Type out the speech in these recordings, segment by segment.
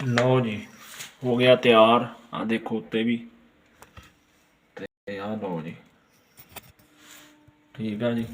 ਲਓ ਜੀ, ਹੋ ਗਿਆ ਤਿਆਰ। ਆ ਦੇਖੋ ਉੱਤੇ ਵੀ, ਤੇ ਆ ਲਓ ਜੀ, ਠੀਕ ਆ ਜੀ।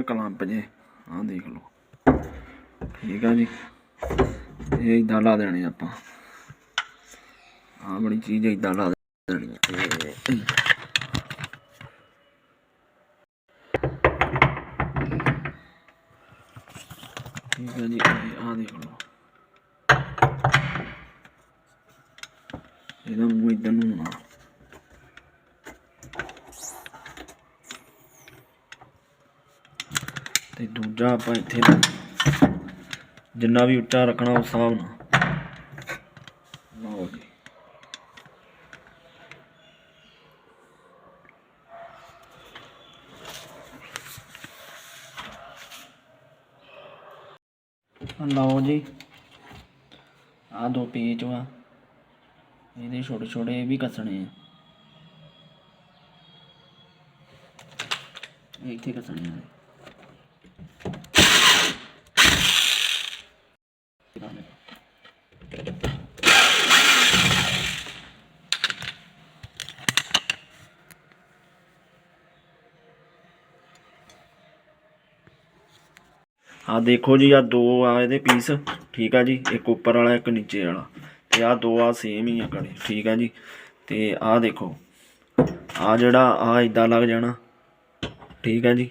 ਕਲੰਪ ਜੇ ਆਹ ਦੇਖ ਲਓ, ਠੀਕ ਆ ਜੀ। ਇਹ ਇੱਦਾਂ ਲਾ ਦੇਣੇ ਆਪਾਂ, ਆਹ ਬੜੀ ਚੀਜ਼ ਇੱਦਾਂ ਲਾ ਦੇਣੀ। ਠੀਕ ਆ ਜੀ, ਆਹ ਦੇਖ ਲਓ, ਇਹਦਾ ਮੂੰਹ ਇੱਧਰ ਨੂੰ ਹੋਣਾ। ਤੇ ਦੂਜਾ ਆਪਾਂ ਇੱਥੇ ਜਿੰਨਾ ਵੀ ਉੱਚਾ ਰੱਖਣਾ ਉਸ ਹਿਸਾਬ ਨਾਲ। ਲਓ ਜੀ, ਲਓ ਜੀ, ਆਹ ਦੋ ਪੇਚ ਵਾ, ਇਹਦੇ ਛੋਟੇ ਛੋਟੇ ਇਹ ਵੀ ਕੱਸਣੇ ਆ, ਇਹ ਇੱਥੇ ਕੱਸਣੇ ਆ। ਆ ਦੇਖੋ ਜੀ, ਆ ਦੋ ਆ ਇਹਦੇ ਪੀਸ, ਠੀਕ ਆ ਜੀ। ਇੱਕ ਉੱਪਰ ਵਾਲਾ, ਇੱਕ ਨੀਚੇ ਵਾਲਾ, ਤੇ ਆ ਦੋ ਆ ਸੇਮ ਹੀ ਆ ਕੜੇ, ਠੀਕ ਆ ਜੀ। ਤੇ ਆ ਦੇਖੋ, ਆ ਜਿਹੜਾ ਆ ਇੱਦਾਂ ਲੱਗ ਜਾਣਾ, ਠੀਕ ਆ ਜੀ।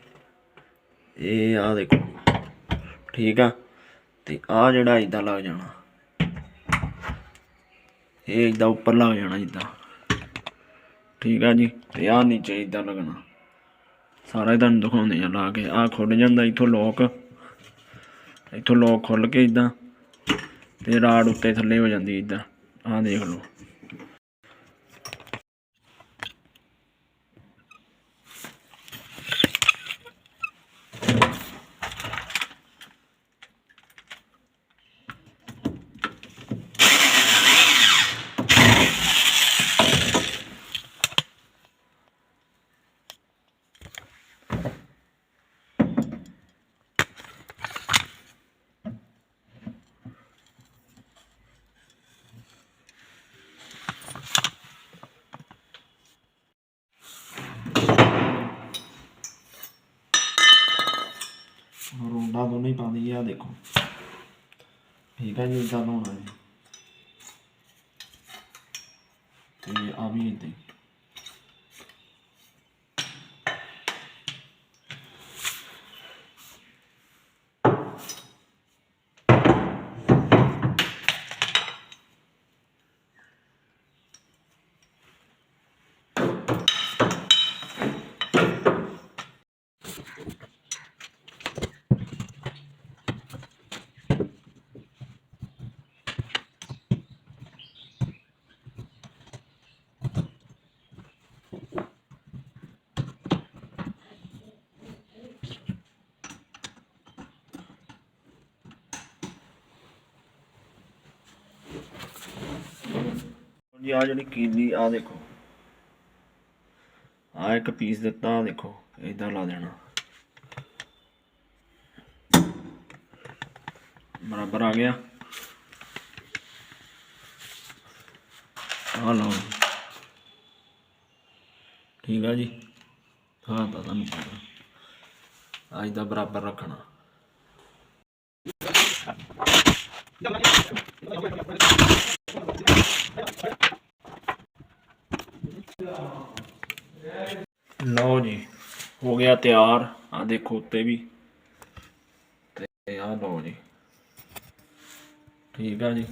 ਇਹ ਆ ਦੇਖੋ, ਠੀਕ ਆ। ਤੇ ਆ ਜਿਹੜਾ ਇੱਦਾਂ ਲੱਗ ਜਾਣਾ, ਇਹ ਇੱਦਾਂ ਉੱਪਰ ਲੱਗ ਜਾਣਾ ਜਿੱਦਾਂ, ਠੀਕ ਆ ਜੀ। ਤੇ ਆ ਨੀਚੇ ਇੱਦਾਂ ਲੱਗਣਾ। ਸਾਰਾ ਹੀ ਤੁਹਾਨੂੰ ਦਿਖਾਉਂਦੇ ਆ ਲਾ ਕੇ। ਆ ਖੁੱਲ ਜਾਂਦਾ ਇੱਥੋਂ ਲੋਕ, ਇੱਥੋਂ ਲੋਕ ਖੁੱਲ੍ਹ ਕੇ ਇੱਦਾਂ, ਤੇ ਰਾਡ ਉੱਤੇ ਥੱਲੇ ਹੋ ਜਾਂਦੀ ਇੱਦਾਂ। ਆਹ ਦੇਖ ਲਓ, ਰੋਂਡਾ ਦੋਨੇ ਹੀ ਪਾਉਂਦੀ ਆ, ਦੇਖੋ, ਠੀਕ ਆ ਜੀ। ਇੱਦਾਂ ਲਾਉਣਾ ਹੈ, ਤੇ ਆ ਵੀ ਇੱਦਾਂ ਹੀ। जी आ जी कीली आ देखो आ एक पीस दिता आ देखो इदा ला देना बराबर आ गया। आ लो ठीक है जी। हाँ तो तुम अज का बराबर रखना। लो जी हो गया तैयार। आ देखो उत्ते भी ते आ लो जी ठीक है जी।